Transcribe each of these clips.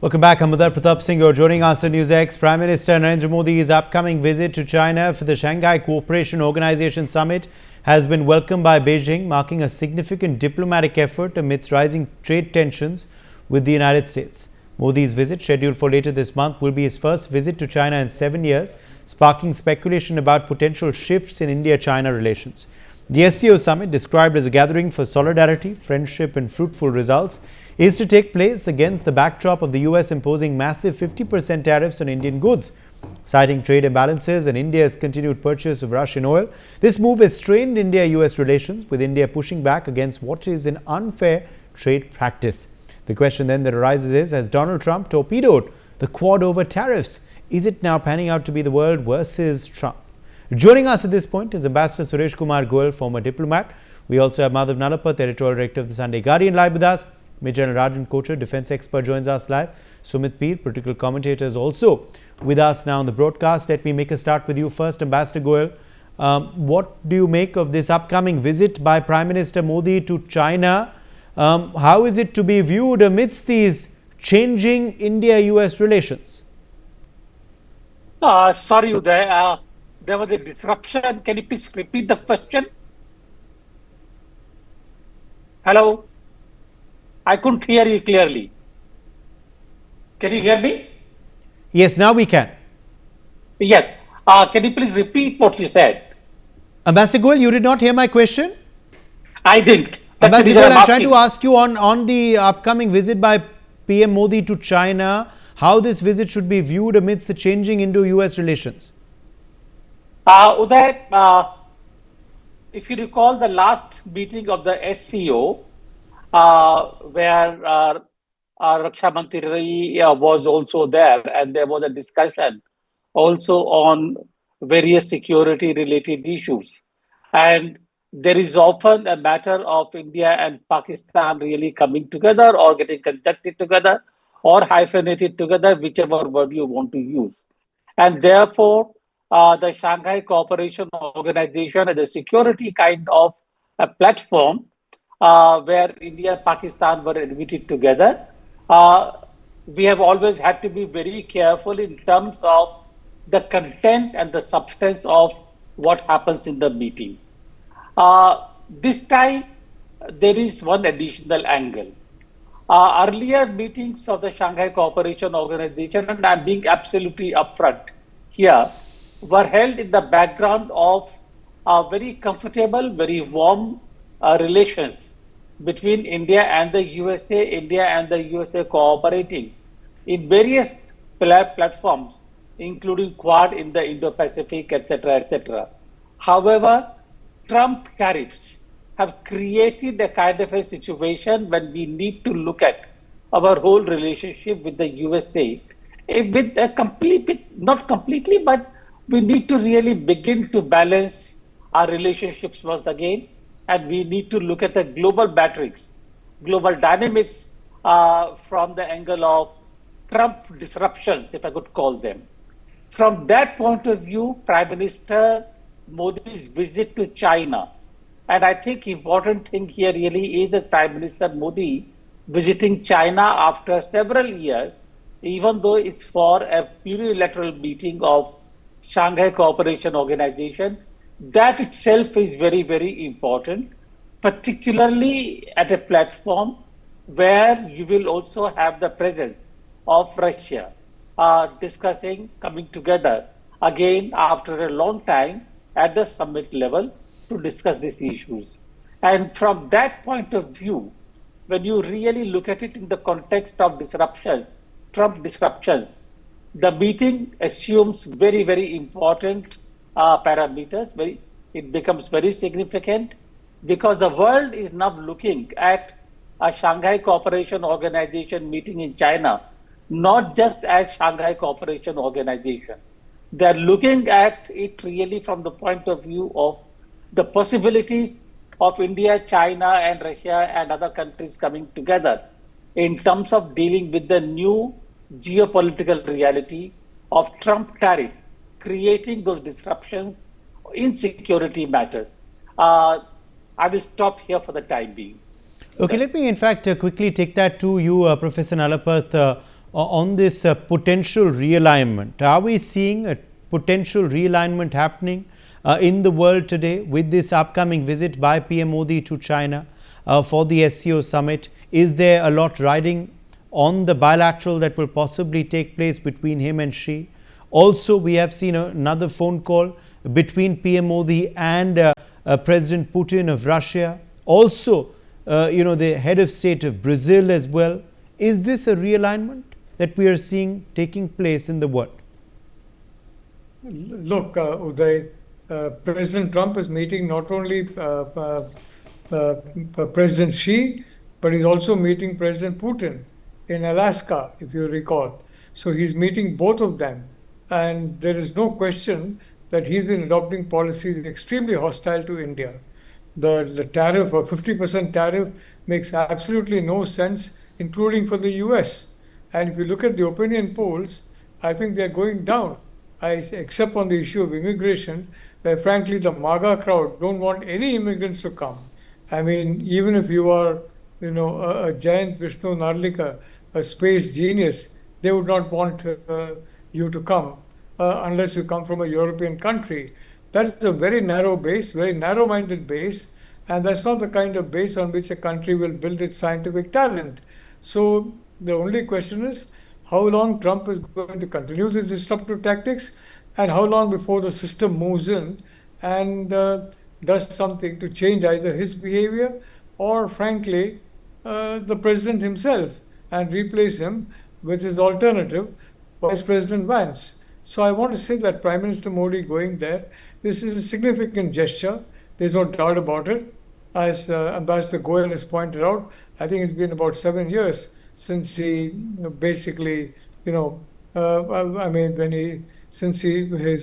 Welcome back. I'm Mudar Pratap Singh. You're joining us on Newsx. Prime Minister Narendra Modi's upcoming visit to China for the Shanghai Cooperation Organization Summit has been welcomed by Beijing, marking a significant diplomatic effort amidst rising trade tensions with the United States. Modi's visit, scheduled for later this month, will be his first visit to China in 7 years, sparking speculation about potential shifts in India-China relations. The SCO Summit, described as a gathering for solidarity, friendship and fruitful results, is to take place against the backdrop of the US imposing massive 50% tariffs on Indian goods. Citing trade imbalances and India's continued purchase of Russian oil, this move has strained India-US relations, with India pushing back against what is an unfair trade practice. The question then that arises is, has Donald Trump torpedoed the Quad over tariffs? Is it now panning out to be the world versus Trump? Joining us at this point is Ambassador Suresh Kumar Goel, former diplomat. We also have Madhav Nalapat, editorial director of the Sunday Guardian, live with us. Major General Rajan Kochar, defense expert, joins us live. Sumit Peer, political commentator, is also with us now on the broadcast. Let me make a start with you first, Ambassador Goel. What do you make of this upcoming visit by Prime Minister Modi to China? How is it to be viewed amidst these changing India-US relations? Sorry, Uday. There was a disruption. Can you please repeat the question? Hello? I couldn't hear you clearly. Can you hear me? Yes, now we can. Yes. Can you please repeat what you said? Ambassador Goel, you did not hear my question? I didn't. Ambassador Goel, I'm trying to ask you on the upcoming visit by PM Modi to China, how this visit should be viewed amidst the changing Indo-US relations. Uday, if you recall the last meeting of the SCO, where Raksha Mantri was also there, and there was a discussion also on various security related issues. And there is often a matter of India and Pakistan really coming together or getting conducted together or hyphenated together, whichever word you want to use. And therefore, the Shanghai Cooperation Organization is a security kind of a platform where India and Pakistan were admitted together. We have always had to be very careful in terms of the content and the substance of what happens in the meeting. This time, there is one additional angle. Earlier meetings of the Shanghai Cooperation Organization, and I'm being absolutely upfront here, were held in the background of very comfortable, very warm relations between India and the USA, India and the USA cooperating in various platforms, including Quad in the Indo-Pacific, etc., etc. However, Trump tariffs have created a kind of a situation when we need to look at our whole relationship with the USA with a not completely, but we need to really begin to balance our relationships once again, and we need to look at the global matrix, global dynamics from the angle of Trump disruptions, if I could call them. From that point of view, Prime Minister Modi's visit to China, and I think important thing here really is that Prime Minister Modi visiting China after several years, even though it's for a plurilateral meeting of Shanghai Cooperation Organization, that itself is very, very important, particularly at a platform where you will also have the presence of Russia discussing, coming together again after a long time at the summit level to discuss these issues. And from that point of view, when you really look at it in the context of disruptions, Trump disruptions, the meeting assumes very, very important parameters. It becomes very significant because the world is now looking at a Shanghai Cooperation Organization meeting in China, not just as Shanghai Cooperation Organization. They're looking at it really from the point of view of the possibilities of India, China, and Russia and other countries coming together in terms of dealing with the new geopolitical reality of Trump tariff, creating those disruptions in security matters. I will stop here for the time being. Okay, let me in fact quickly take that to you, Professor Nalapat. on this potential realignment. Are we seeing a potential realignment happening in the world today with this upcoming visit by PM Modi to China for the SCO Summit? Is there a lot riding on the bilateral that will possibly take place between him and Xi? Also, we have seen another phone call between PM Modi and President Putin of Russia. Also, the head of state of Brazil as well. Is this a realignment that we are seeing taking place in the world? Look, Uday, President Trump is meeting not only President Xi, but he's also meeting President Putin in Alaska, if you recall. So he's meeting both of them. And there is no question that he's been adopting policies extremely hostile to India. The tariff, or 50% tariff, makes absolutely no sense, including for the US. And if you look at the opinion polls, I think they're going down, except on the issue of immigration, where frankly the MAGA crowd don't want any immigrants to come. I mean, even if you are, a giant Vishnu Narlika, a space genius, they would not want you to come unless you come from a European country. That's a very narrow base, very narrow-minded base, and that's not the kind of base on which a country will build its scientific talent. So the only question is how long Trump is going to continue his disruptive tactics, and how long before the system moves in and does something to change either his behavior or, frankly, the president himself, and replace him with his alternative, Vice President Vance. So I want to say that Prime Minister Modi going there, this is a significant gesture. There's no doubt about it. As Ambassador Goyal has pointed out, I think it's been about 7 years since he basically, his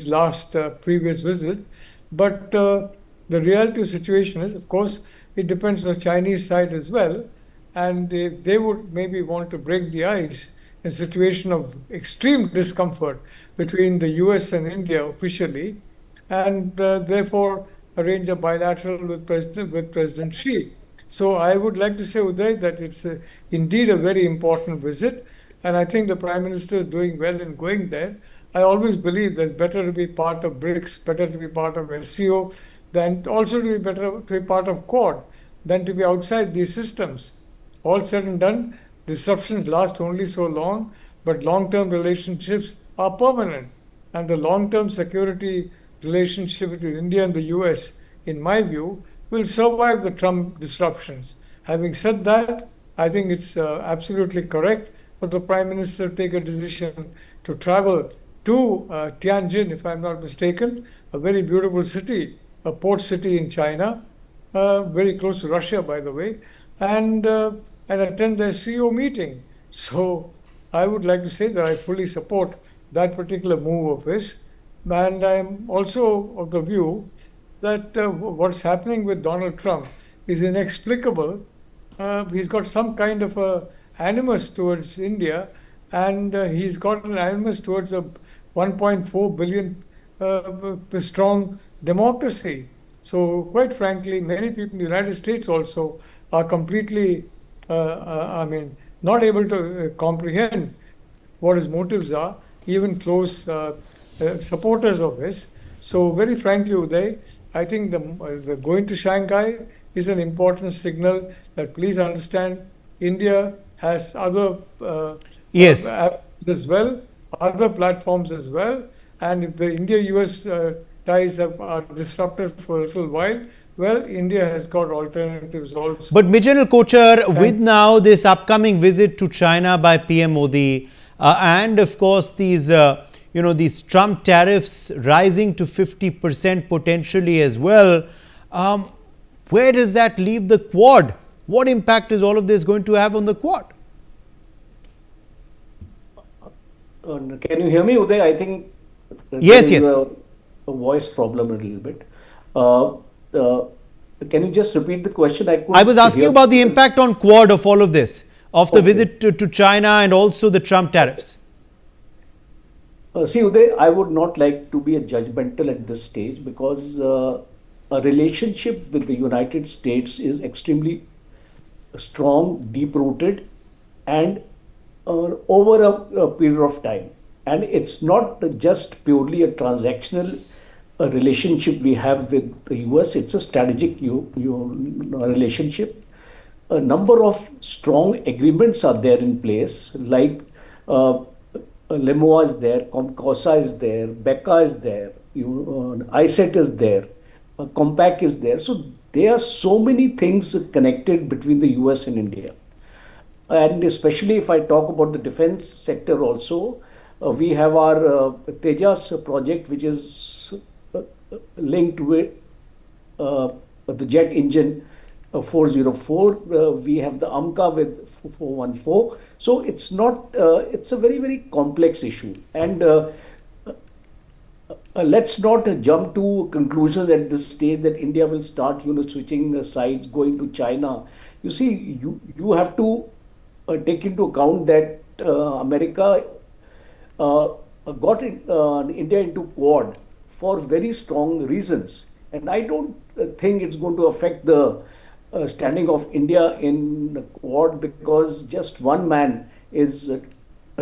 last previous visit. But the reality of the situation is, of course, it depends on the Chinese side as well. And they would maybe want to break the ice in a situation of extreme discomfort between the US and India officially, and therefore arrange a bilateral with President Xi. So I would like to say, Uday, that it's indeed a very important visit, and I think the Prime Minister is doing well in going there. I always believe that it's better to be part of BRICS, better to be part of SCO, than also to be better to be part of Quad, than to be outside these systems. All said and done, disruptions last only so long, but long-term relationships are permanent. And the long-term security relationship between India and the US, in my view, will survive the Trump disruptions. Having said that, I think it's absolutely correct for the Prime Minister to take a decision to travel to Tianjin, if I'm not mistaken, a very beautiful city, a port city in China, very close to Russia, by the way, and attend the SCO meeting. So I would like to say that I fully support that particular move of his. And I'm also of the view that what's happening with Donald Trump is inexplicable. He's got some kind of a animus towards India, and he's got an animus towards a 1.4 billion strong democracy. So quite frankly, many people in the United States also are completely, not able to comprehend what his motives are, even close supporters of his. So very frankly, Uday, I think the going to Shanghai is an important signal that please understand India has other yes. apps as well, other platforms as well. And if the India-US ties are disrupted for a little while, well, India has got alternatives also. But General Kochar, with now this upcoming visit to China by PM Modi, and of course these these Trump tariffs rising to 50% potentially as well, where does that leave the Quad? What impact is all of this going to have on the Quad? Can you hear me, Uday? I think yes, there is yes. a voice problem a little bit. Can you just repeat the question? I was asking about the impact on Quad of all of this, of the visit to China and also the Trump tariffs. See, Uday, I would not like to be a judgmental at this stage because a relationship with the United States is extremely strong, deep-rooted, and over a period of time. And it's not just purely a transactional relationship we have with the US, it's a strategic relationship. A number of strong agreements are there in place, like LEMOA is there, COSA is there, BECA is there, ISET is there, COMPAC is there. So there are so many things connected between the US and India. And especially if I talk about the defense sector also, we have our Tejas project, which is linked with the jet engine 404. We have the AMCA with 414. So it's not, it's a very, very complex issue. And let's not jump to conclusions at this stage that India will start, switching sides, going to China. You see, you have to take into account that America got India into Quad for very strong reasons. And I don't think it's going to affect the standing of India in the Quad, because just one man is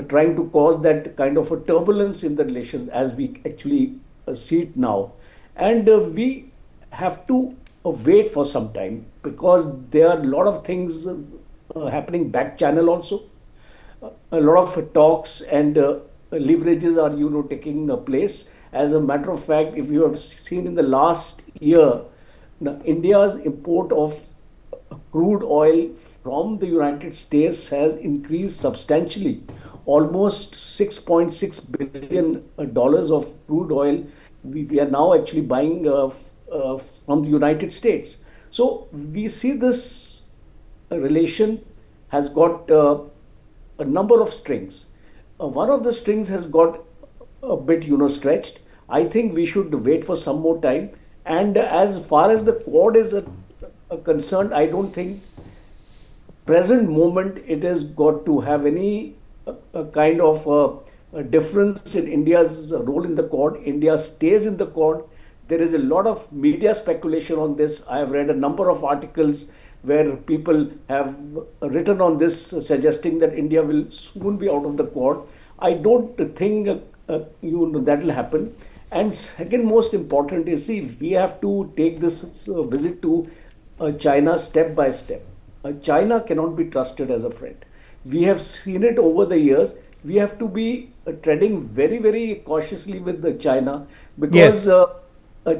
trying to cause that kind of a turbulence in the relations as we actually see it now. And we have to wait for some time, because there are a lot of things happening back channel also. A lot of talks and leverages are taking place. As a matter of fact, if you have seen in the last year, India's import of crude oil from the United States has increased substantially. Almost $6.6 billion of crude oil we are now actually buying from the United States. So we see this relation has got a number of strings. One of the strings has got a bit, stretched. I think we should wait for some more time. And as far as the Quad is concerned, I don't think present moment it has got to have any kind of a difference in India's role in the Quad. India stays in the Quad. There is a lot of media speculation on this. I have read a number of articles where people have written on this, suggesting that India will soon be out of the Quad. I don't think that will happen. And second most important is, see, we have to take this visit to China step by step. China cannot be trusted as a friend. We have seen it over the years. We have to be treading very, very cautiously with China, because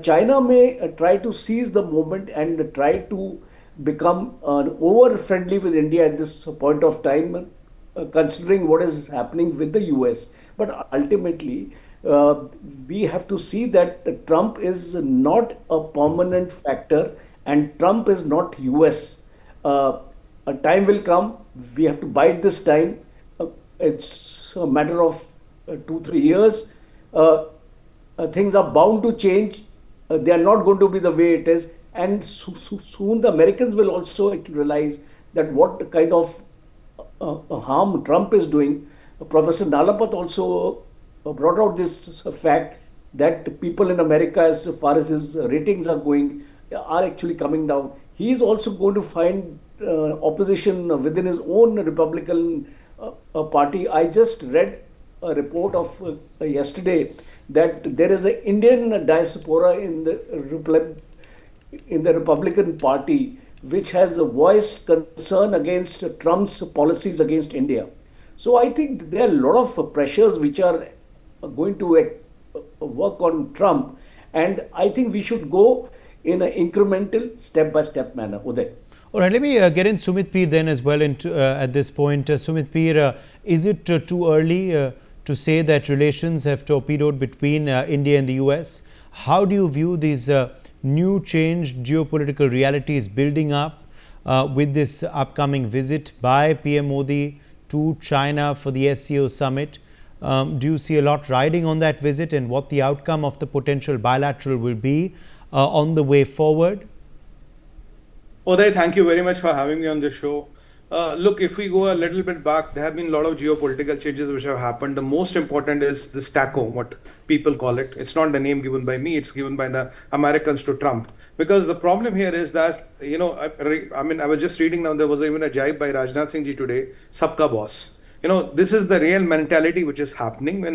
China may try to seize the moment and try to become over friendly with India at this point of time, considering what is happening with the US. But ultimately, we have to see that Trump is not a permanent factor, and Trump is not US. A time will come, we have to bide this time. It's a matter of 2-3 years. Things are bound to change. They are not going to be the way it is. And soon the Americans will also realize that what kind of harm Trump is doing. Professor Nalapat also brought out this fact that people in America, as far as his ratings are going, are actually coming down. He is also going to find opposition within his own Republican party. I just read a report of yesterday that there is an Indian diaspora in the Republican Party which has voiced concern against Trump's policies against India. So I think there are a lot of pressures which are going to work on Trump, and I think we should go in an incremental, step-by-step manner. Uday. All right, let me get in Sumit Peer then as well at this point. Sumit Peer, is it too early to say that relations have torpedoed between India and the US? How do you view these new changed geopolitical realities building up with this upcoming visit by PM Modi to China for the SCO Summit? Do you see a lot riding on that visit, and what the outcome of the potential bilateral will be on the way forward? Uday, thank you very much for having me on the show. Look, if we go a little bit back, there have been a lot of geopolitical changes which have happened. The most important is the STACO, what people call it. It's not the name given by me, it's given by the Americans to Trump. Because the problem here is that, I was just reading now, there was even a jibe by Rajnath Singh ji today, Sabka Boss. This is the real mentality which is happening.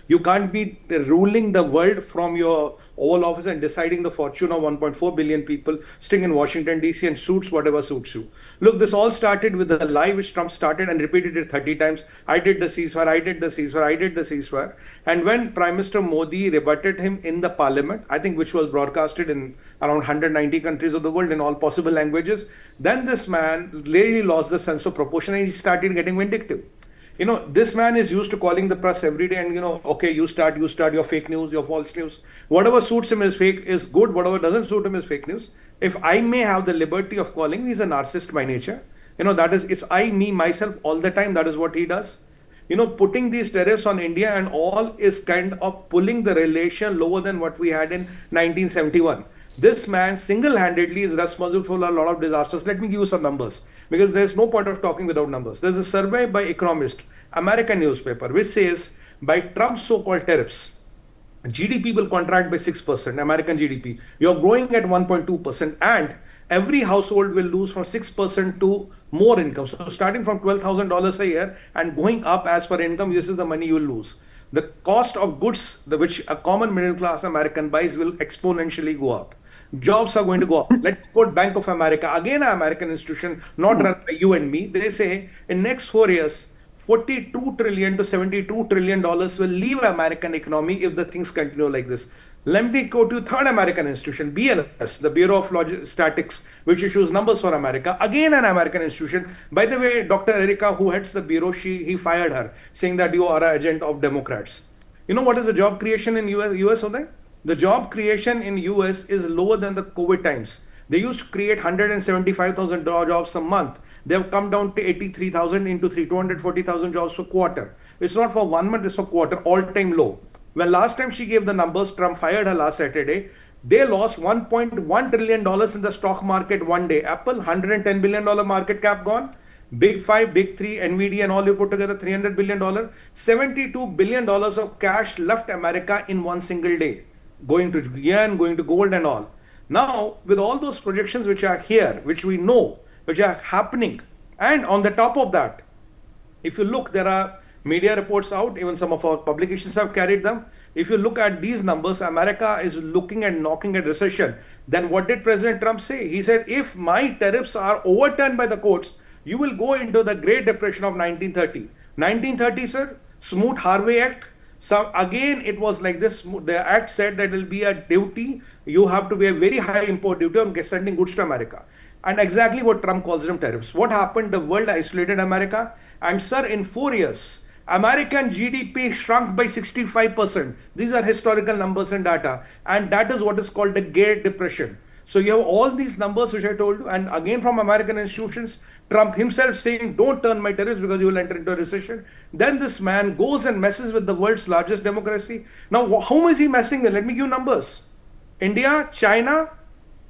You can't be ruling the world from your Oval Office and deciding the fortune of 1.4 billion people sitting in Washington, D.C. and suits whatever suits you. Look, this all started with the lie which Trump started and repeated it 30 times. I did the ceasefire, I did the ceasefire, I did the ceasefire. And when Prime Minister Modi rebutted him in the parliament, I think which was broadcasted in around 190 countries of the world in all possible languages, then this man really lost the sense of proportion and he started getting vindictive. This man is used to calling the press every day and, okay, you start your fake news, your false news. Whatever suits him is fake, is good. Whatever doesn't suit him is fake news. If I may have the liberty of calling, he's a narcissist by nature. That is, it's I, me, myself all the time. That is what he does. Putting these tariffs on India and all is kind of pulling the relation lower than what we had in 1971. This man single-handedly is responsible for a lot of disasters. Let me give you some numbers because there's no point of talking without numbers. There's a survey by Economist, American newspaper, which says by Trump's so-called tariffs, GDP will contract by 6%, American GDP. You're growing at 1.2% and every household will lose from 6% to more income. So starting from $12,000 a year and going up as per income, this is the money you will lose. The cost of goods, which a common middle class American buys, will exponentially go up. Jobs are going to go up. Let's quote Bank of America, again an American institution, not run by you and me. They say in next 4 years, $42 trillion to $72 trillion will leave American economy if the things continue like this. Let me go to third American institution, BLS, the Bureau of Statistics, which issues numbers for America. Again, an American institution. By the way, Dr. Erica, who heads the bureau, he fired her, saying that you are an agent of Democrats. You know what is the job creation in US Uday? The job creation in US is lower than the COVID times. They used to create 175,000 jobs a month. They have come down to 83,000 into 240,000 jobs per quarter. It's not for 1 month, it's for quarter, all-time low. When last time she gave the numbers, Trump fired her last Saturday, they lost $1.1 trillion in the stock market one day. Apple, $110 billion market cap gone. Big Five, Big Three, NVIDIA and all you put together, $300 billion. $72 billion of cash left America in one single day. Going to yen, going to gold and all. Now, with all those projections which are here, which we know, which are happening, and on the top of that, if you look, there are media reports out, even some of our publications have carried them. If you look at these numbers, America is looking at knocking at recession. Then what did President Trump say? He said, if my tariffs are overturned by the courts, you will go into the Great Depression of 1930. 1930, sir, Smoot-Harvey Act. So again, it was like this. The act said that it will be a duty. You have to be a very high import duty on sending goods to America. And exactly what Trump calls them tariffs. What happened? The world isolated America. And sir, in 4 years, American GDP shrunk by 65%. These are historical numbers and data. And that is what is called the Great Depression. So you have all these numbers which I told you. And again from American institutions, Trump himself saying, don't turn my tariffs because you will enter into a recession. Then this man goes and messes with the world's largest democracy. Now, whom is he messing with? Let me give you numbers. India, China,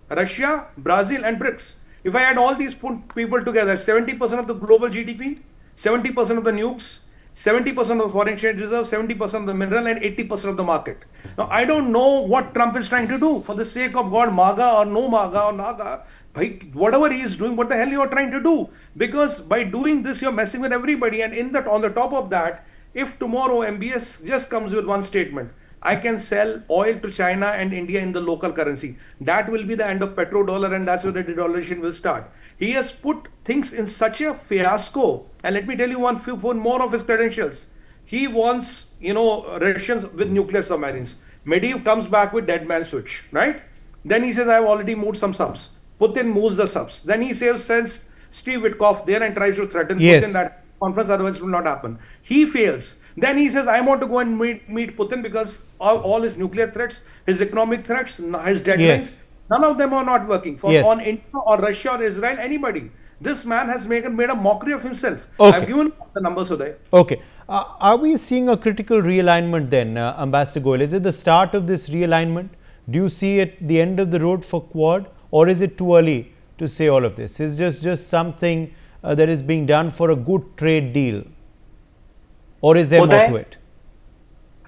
Russia, Brazil and BRICS. If I add all these people together, 70% of the global GDP, 70% of the nukes, 70% of the foreign exchange reserve, 70% of the mineral and 80% of the market. Now, I don't know what Trump is trying to do. For the sake of God, MAGA or no MAGA or NAGA, whatever he is doing, what the hell you are trying to do? Because by doing this, you're messing with everybody. And on the top of that, if tomorrow MBS just comes with one statement, I can sell oil to China and India in the local currency. That will be the end of petrodollar and that's where the de-dollarization will start. He has put things in such a fiasco. And let me tell you one more of his credentials. He wants, Russians with nuclear submarines. Medvedev comes back with dead man switch, right? Then he says, I've already moved some subs. Putin moves the subs. Then he sends Steve Witkoff there and tries to threaten Putin that conference, otherwise it will not happen. He fails. Then he says, I want to go and meet Putin because all his nuclear threats, his economic threats, his deadlines, none of them are not working. On India or Russia or Israel, anybody. This man has made a mockery of himself. Okay. I've given the numbers today. Okay. Are we seeing a critical realignment then, Ambassador Goyal? Is it the start of this realignment? Do you see it the end of the road for Quad? Or is it too early to say all of this? Is just something that is being done for a good trade deal? Or is there more to it?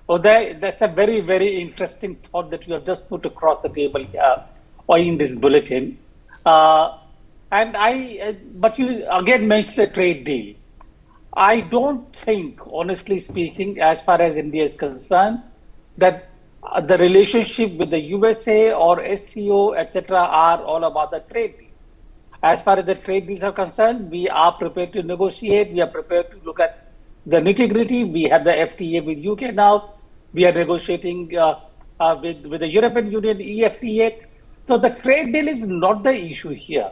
Uday, that's a very, very interesting thought that you have just put across the table here or in this bulletin. But you again mentioned the trade deal. I don't think, honestly speaking, as far as India is concerned, that the relationship with the USA or SCO, etc., are all about the trade deal. As far as the trade deals are concerned, we are prepared to negotiate. We are prepared to look at the nitty-gritty. We have the FTA with UK now. We are negotiating with the European Union EFTA. So the trade deal is not the issue here.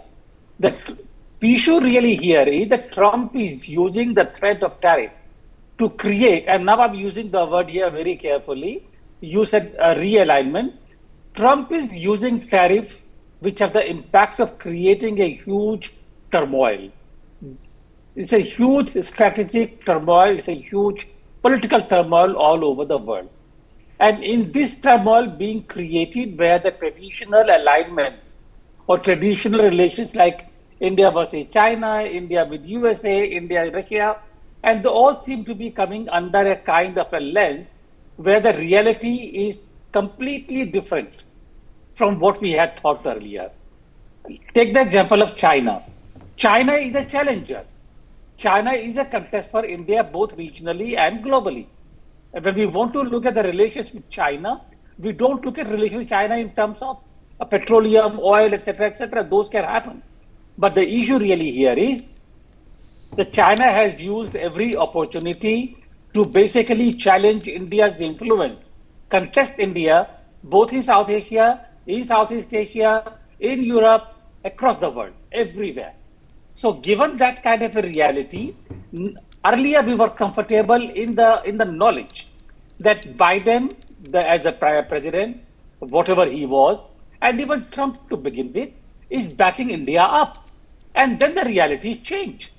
The issue really here is that Trump is using the threat of tariff to create, and now I'm using the word here very carefully. You said realignment. Trump is using tariffs which have the impact of creating a huge turmoil. It's a huge strategic turmoil, it's a huge political turmoil all over the world. And in this turmoil being created where the traditional alignments or traditional relations like India versus China, India with USA, India, Russia, and they all seem to be coming under a kind of a lens where the reality is completely different from what we had thought earlier. Take the example of China. China is a challenger. China is a contest for India both regionally and globally. And when we want to look at the relations with China, we don't look at relations with China in terms of petroleum, oil, etc., etc. Those can happen. But the issue really here is that China has used every opportunity to basically challenge India's influence, contest India both in South Asia, in Southeast Asia, in Europe, across the world, everywhere. So given that kind of a reality, earlier we were comfortable in the knowledge that Biden, as the prior president, whatever he was, and even Trump to begin with, is backing India up. And then the realities change.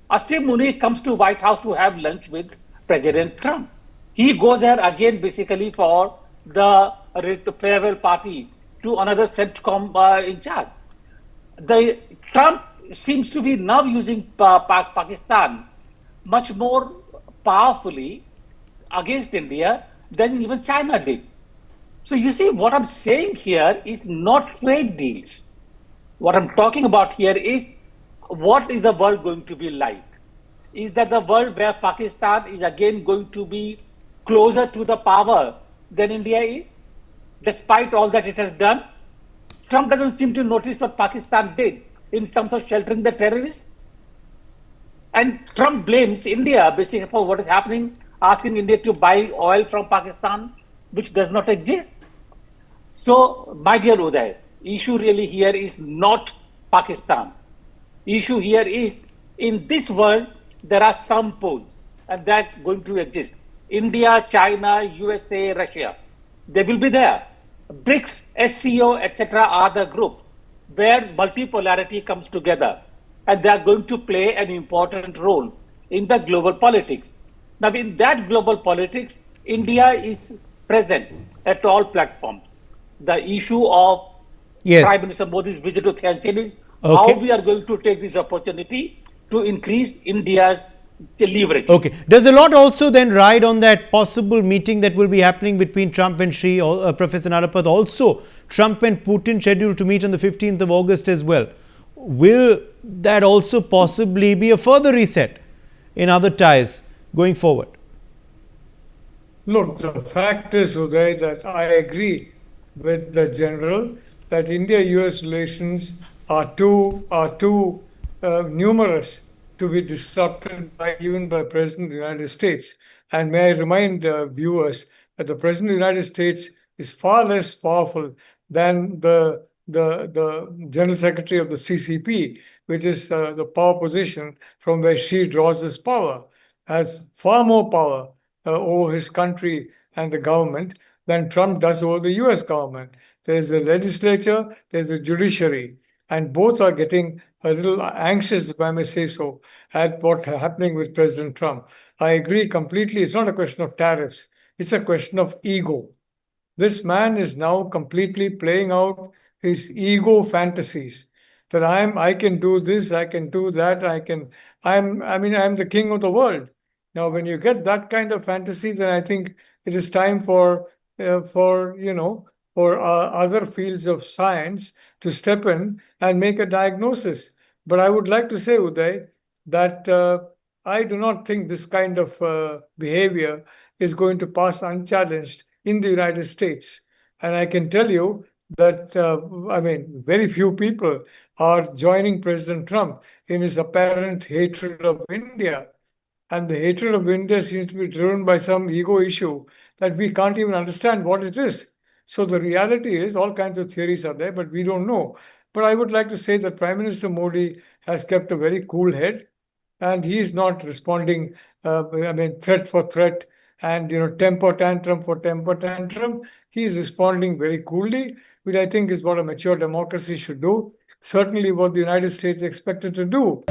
Asim Muni comes to White House to have lunch with President Trump. He goes there again basically for the farewell party to another CENTCOM in charge. The Trump seems to be now using Pakistan much more powerfully against India than even China did. So you see, what I'm saying here is not trade deals. What I'm talking about here is what is the world going to be like? Is that the world where Pakistan is again going to be closer to the power than India is? Despite all that it has done, Trump doesn't seem to notice what Pakistan did in terms of sheltering the terrorists. And Trump blames India basically for what is happening, asking India to buy oil from Pakistan, which does not exist. So, my dear Uday, issue really here is not Pakistan. Issue here is in this world, there are some poles and that's going to exist. India, China, USA, Russia, they will be there. BRICS, SCO, etc. are the group where multipolarity comes together and they are going to play an important role in the global politics. Now, in that global politics, India is present at all platforms. The issue of Prime Minister Modi's visit to Tianjin is how we are going to take this opportunity to increase India's leverage. Okay. Does a lot also then ride on that possible meeting that will be happening between Trump and Xi, Professor Narapath? Also, Trump and Putin scheduled to meet on the 15th of August as well. Will that also possibly be a further reset in other ties going forward? Look, the fact is, Uday, that I agree with the general that India-US relations are too numerous to be disrupted even by President of the United States. And may I remind viewers that the President of the United States is far less powerful than the General Secretary of the CCP, which is the power position from where she draws his power, has far more power over his country and the government than Trump does over the US government. There's a legislature, there's a judiciary, and both are getting a little anxious, if I may say so, at what's happening with President Trump. I agree completely. It's not a question of tariffs. It's a question of ego. This man is now completely playing out his ego fantasies that I can do this, I can do that, I'm the king of the world. Now, when you get that kind of fantasy, then I think it is time for other fields of science to step in and make a diagnosis. But I would like to say, Uday, that I do not think this kind of behavior is going to pass unchallenged in the United States. And I can tell you that, very few people are joining President Trump in his apparent hatred of India. And the hatred of India seems to be driven by some ego issue that we can't even understand what it is. So the reality is, all kinds of theories are there, but we don't know. But I would like to say that Prime Minister Modi has kept a very cool head, and he is not responding, threat for threat and temper tantrum for temper tantrum. He is responding very coolly, which I think is what a mature democracy should do. Certainly, what the United States expected to do.